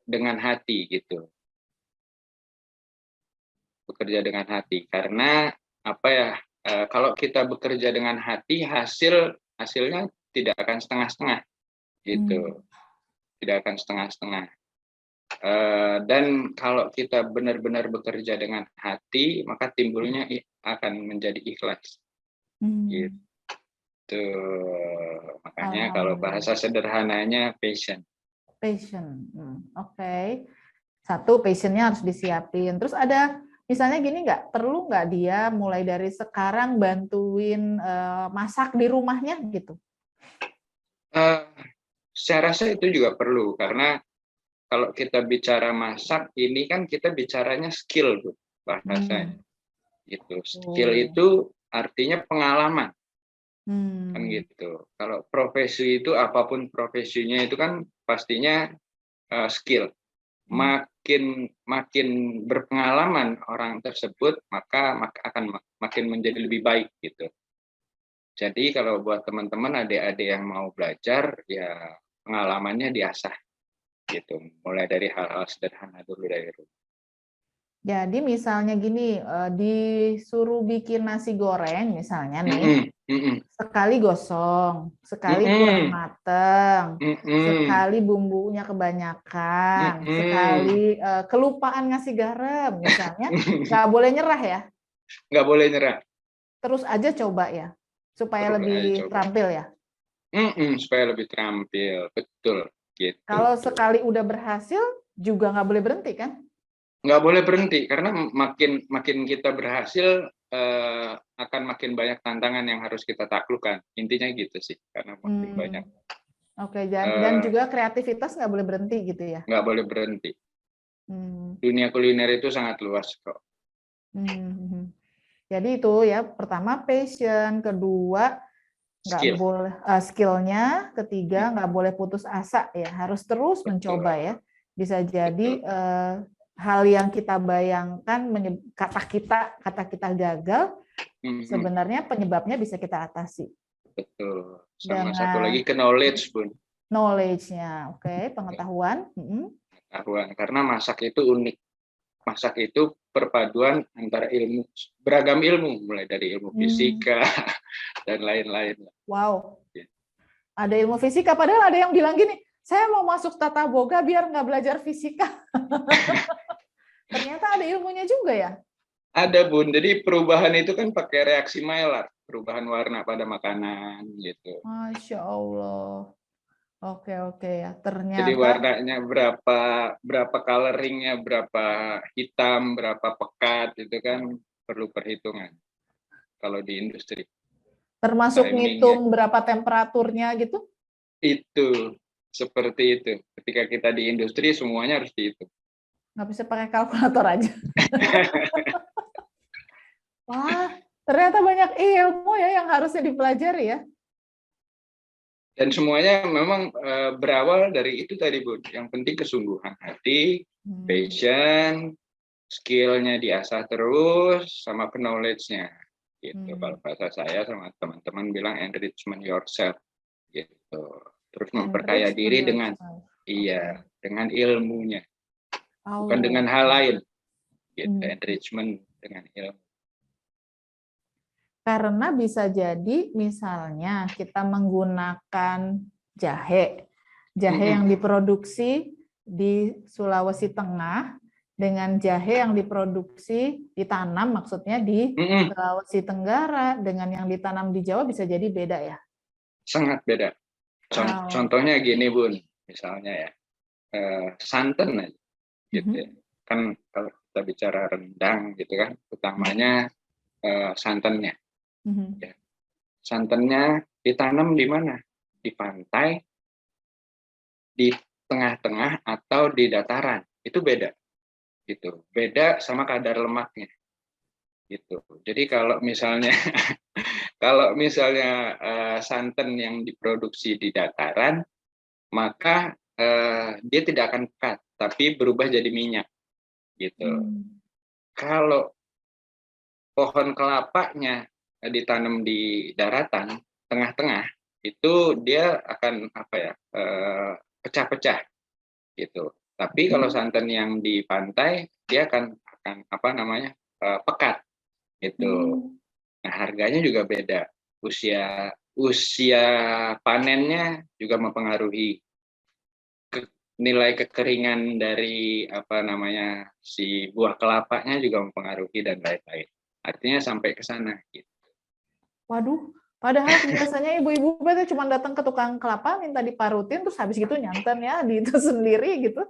dengan hati gitu. Bekerja dengan hati, karena apa ya? Kalau kita bekerja dengan hati, hasilnya tidak akan setengah-setengah, gitu. Tidak akan setengah-setengah. Dan kalau kita benar-benar bekerja dengan hati, maka timbulnya akan menjadi ikhlas. Gitu. Makanya kalau bahasa sederhananya passion. Passion, oke. Satu, passionnya harus disiapin. Terus ada misalnya gini nggak, perlu nggak dia mulai dari sekarang bantuin masak di rumahnya gitu? Saya rasa itu juga perlu, karena kalau kita bicara masak, ini kan kita bicaranya skill, Bu, bahasanya. Gitu. Skill itu artinya pengalaman. Kan gitu. Kalau profesi itu, apapun profesinya itu kan pastinya skill. Makin berpengalaman orang tersebut, maka akan makin menjadi lebih baik gitu. Jadi kalau buat teman-teman adik-adik yang mau belajar, ya pengalamannya diasah. gitu. Mulai dari hal-hal sederhana dulu dari rumah. Jadi misalnya gini, disuruh bikin nasi goreng misalnya nih, Mm-mm, mm-mm, sekali gosong, sekali kurang mm-mm, mateng, mm-mm, sekali bumbunya kebanyakan, mm-mm. sekali kelupaan ngasih garam misalnya, nggak boleh nyerah ya, Nggak boleh nyerah, terus aja coba ya, supaya terus aja lebih coba. terampil ya. Supaya lebih terampil, betul gitu. Kalau sekali udah berhasil, juga nggak boleh berhenti kan? Nggak boleh berhenti karena makin makin kita berhasil akan makin banyak tantangan yang harus kita taklukkan. Intinya gitu sih, karena makin banyak Oke, dan juga kreativitas nggak boleh berhenti gitu ya. nggak boleh berhenti. Hmm. Dunia kuliner itu sangat luas kok. Hmm. Jadi itu ya, pertama passion, kedua nggak Skill. boleh skillnya, ketiga nggak boleh putus asa ya, harus terus Betul, mencoba ya. Bisa jadi betul. hal yang kita bayangkan kata kita gagal, Mhm, sebenarnya penyebabnya bisa kita atasi betul. Sama satu lagi dengan ke knowledge, Bun. knowledge-nya. Oke, pengetahuan. Pengetahuan. Karena masak itu unik. Masak itu perpaduan antara ilmu, beragam ilmu, mulai dari ilmu fisika dan lain-lain. Wow, ada ilmu fisika. Padahal ada yang bilang gini, saya mau masuk tata boga biar nggak belajar fisika. Ternyata ada ilmunya juga ya. Ada, Bun. Jadi perubahan itu kan pakai reaksi Maillard, perubahan warna pada makanan gitu. Masya Allah. Oke, oke ya. Jadi Ternyata warnanya berapa coloringnya, berapa hitam, berapa pekat itu kan perlu perhitungan kalau di industri. termasuk Timingnya ngitung berapa temperaturnya gitu. itu seperti itu. Ketika kita di industri semuanya harus dihitung. Nggak bisa pakai kalkulator aja. Wah, ternyata banyak ilmu ya yang harusnya dipelajari ya. Dan semuanya memang berawal dari itu tadi, Bu. Yang penting kesungguhan hati, passion, skill-nya diasah terus, sama knowledge-nya. Gitu. Kalau bahasa saya sama teman-teman bilang enrichment yourself. Gitu. Terus memperkaya Enrichment diri dengan yourself. iya, dengan ilmunya, bukan Oh. dengan hal lain. Gitu. Enrichment dengan ilmu. Karena bisa jadi misalnya kita menggunakan jahe. Jahe yang diproduksi di Sulawesi Tengah dengan jahe yang ditanam maksudnya di Sulawesi Tenggara dengan yang ditanam di Jawa bisa jadi beda ya. Sangat beda. Contohnya gini, Bun. Misalnya ya, santan aja. Gitu ya. Kan kalau kita bicara rendang gitu kan, utamanya santannya. Ya. Santannya ditanam di mana? Di pantai, di tengah-tengah, atau di dataran. Itu beda. Gitu. Beda sama kadar lemaknya. Gitu. Jadi kalau misalnya santan yang diproduksi di dataran, maka dia tidak akan pekat, tapi berubah jadi minyak. Gitu. Kalau pohon kelapanya ditanam di daratan tengah-tengah, itu dia akan pecah-pecah gitu. Tapi kalau santan yang di pantai dia akan pekat gitu. Nah, harganya juga beda. Usia panennya juga mempengaruhi nilai kekeringan dari si buah kelapanya juga mempengaruhi dan lain-lain. Artinya sampai ke sana gitu. Waduh, padahal biasanya ibu-ibu itu cuma datang ke tukang kelapa minta diparutin terus habis gitu nyanten ya di itu sendiri gitu.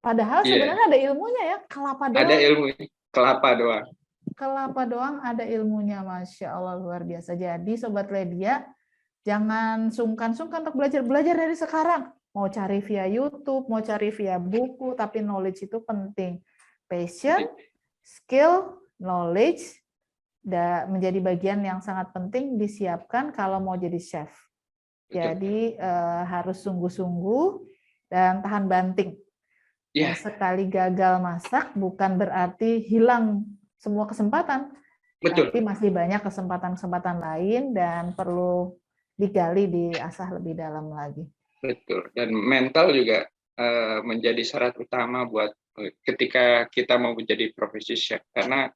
Padahal sebenarnya ada ilmunya ya, kelapa doang. Ada ilmu kelapa doang. Kelapa doang ada ilmunya, Masya Allah, luar biasa. Jadi Sobat Ledia, jangan sungkan-sungkan untuk belajar dari sekarang. Mau cari via YouTube, mau cari via buku, tapi knowledge itu penting. Passion, skill, knowledge, menjadi bagian yang sangat penting disiapkan kalau mau jadi chef. Jadi harus sungguh-sungguh dan tahan banting. Ya. Sekali gagal masak bukan berarti hilang semua kesempatan, betul. Tapi masih banyak kesempatan-kesempatan lain dan perlu digali, diasah lebih dalam lagi. Betul. Dan mental juga menjadi syarat utama buat ketika kita mau menjadi profesi chef, karena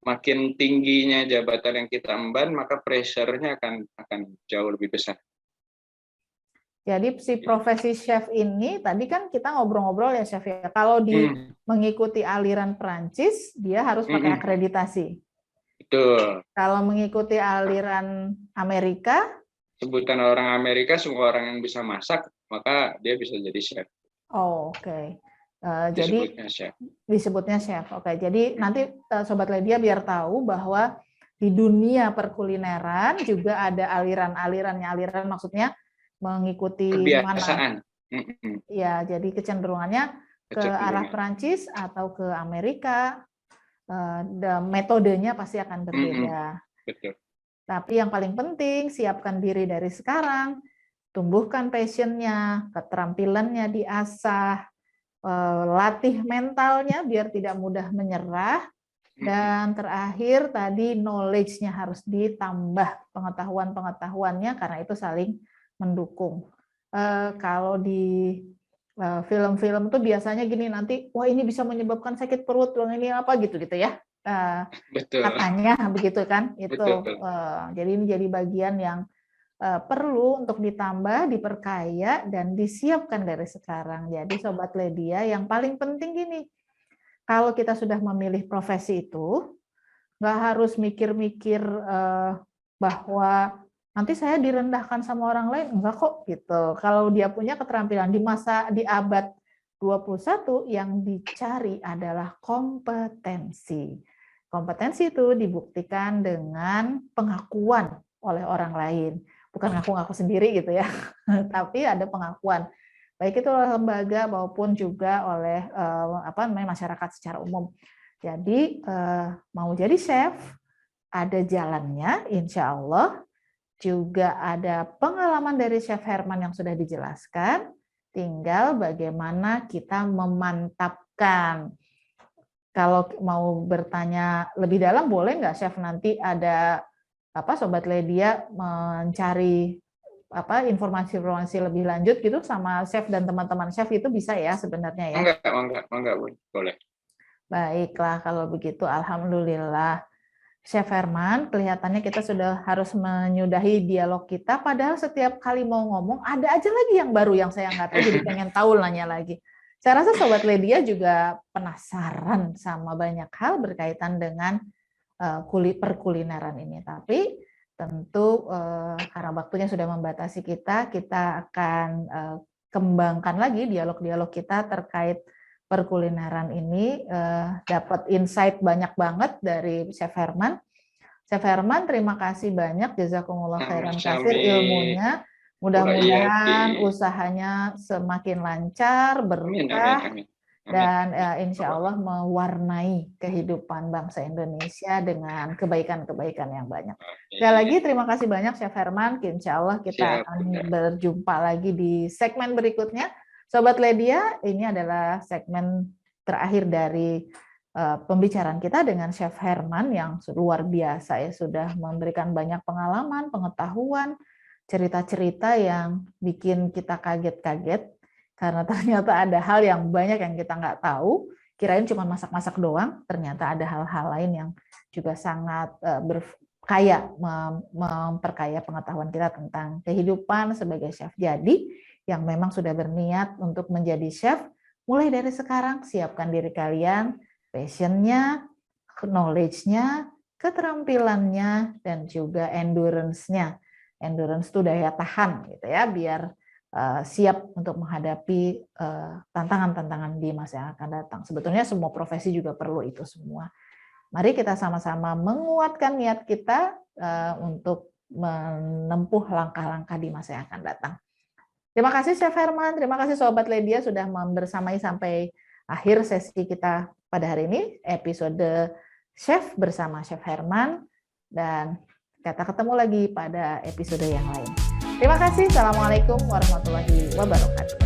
makin tingginya jabatan yang kita emban, maka pressure-nya akan jauh lebih besar. Jadi si profesi chef ini tadi kan kita ngobrol-ngobrol ya chef ya. Kalau mengikuti aliran Prancis dia harus pakai akreditasi. Betul. Kalau mengikuti aliran Amerika, sebutan orang Amerika semua orang yang bisa masak maka dia bisa jadi chef. Oh, oke. Disebutnya chef. Disebutnya chef. Oke. Jadi nanti Sobat Ledia biar tahu bahwa di dunia perkulineran juga ada aliran-alirannya. Aliran maksudnya mengikuti kebiasaan. Ya, jadi kecenderungannya ke arah Perancis atau ke Amerika, metodenya pasti akan berbeda. Betul. Tapi yang paling penting siapkan diri dari sekarang, tumbuhkan passion-nya, keterampilannya diasah, latih mentalnya biar tidak mudah menyerah, dan terakhir tadi knowledge-nya harus ditambah, pengetahuan-pengetahuannya karena itu saling mendukung. Kalau di film-film tuh biasanya gini nanti, wah ini bisa menyebabkan sakit perut, wah ini apa gitu ya. Betul. Katanya begitu kan, itu. Betul. Jadi ini jadi bagian yang perlu untuk ditambah, diperkaya dan disiapkan dari sekarang. Jadi Sobat Ledia, yang paling penting gini, kalau kita sudah memilih profesi itu, nggak harus mikir-mikir bahwa nanti saya direndahkan sama orang lain, enggak kok gitu. Kalau dia punya keterampilan di abad 21 yang dicari adalah kompetensi. Kompetensi itu dibuktikan dengan pengakuan oleh orang lain. Bukan ngaku-ngaku sendiri gitu ya, tapi ada pengakuan. Baik itu oleh lembaga maupun juga oleh masyarakat secara umum. Jadi mau jadi chef, ada jalannya insya Allah. Juga ada pengalaman dari Chef Herman yang sudah dijelaskan, tinggal bagaimana kita memantapkan. Kalau mau bertanya lebih dalam, boleh nggak Chef nanti ada Sobat Ledia mencari informasi-informasi lebih lanjut gitu sama Chef dan teman-teman Chef itu bisa ya sebenarnya ya? Enggak, boleh. Baiklah kalau begitu, alhamdulillah. Chef Herman, kelihatannya kita sudah harus menyudahi dialog kita, padahal setiap kali mau ngomong, ada aja lagi yang baru yang saya nggak tahu, jadi pengen tahu nanya lagi. Saya rasa Sobat Ledia juga penasaran sama banyak hal berkaitan dengan perkulineran ini. Tapi tentu karena waktunya sudah membatasi kita akan kembangkan lagi dialog-dialog kita terkait perkulineran ini, dapat insight banyak banget dari Chef Herman. Chef Herman, terima kasih banyak, jazakumullah khairan katsir ilmunya. Mudah-mudahan usahanya semakin lancar, berkah, dan insya Allah mewarnai kehidupan bangsa Indonesia dengan kebaikan-kebaikan yang banyak. Sekali lagi terima kasih banyak Chef Herman. Insya Allah kita akan berjumpa lagi di segmen berikutnya. Sobat Ledia, ini adalah segmen terakhir dari pembicaraan kita dengan Chef Herman yang luar biasa ya, sudah memberikan banyak pengalaman, pengetahuan, cerita-cerita yang bikin kita kaget-kaget karena ternyata ada hal yang banyak yang kita nggak tahu, kirain cuma masak-masak doang, ternyata ada hal-hal lain yang juga sangat memperkaya pengetahuan kita tentang kehidupan sebagai chef. Jadi yang memang sudah berniat untuk menjadi chef, mulai dari sekarang siapkan diri kalian, passion-nya, knowledge-nya, keterampilannya, dan juga endurance-nya. Endurance itu daya tahan gitu ya, biar siap untuk menghadapi tantangan-tantangan di masa yang akan datang. Sebetulnya semua profesi juga perlu itu semua. Mari kita sama-sama menguatkan niat kita untuk menempuh langkah-langkah di masa yang akan datang. Terima kasih Chef Herman, terima kasih Sobat Ledia sudah membersamai sampai akhir sesi kita pada hari ini, episode Chef bersama Chef Herman, dan kita ketemu lagi pada episode yang lain. Terima kasih, Assalamualaikum warahmatullahi wabarakatuh.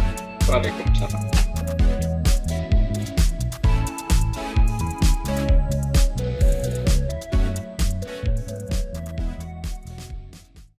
Waalaikumsalam.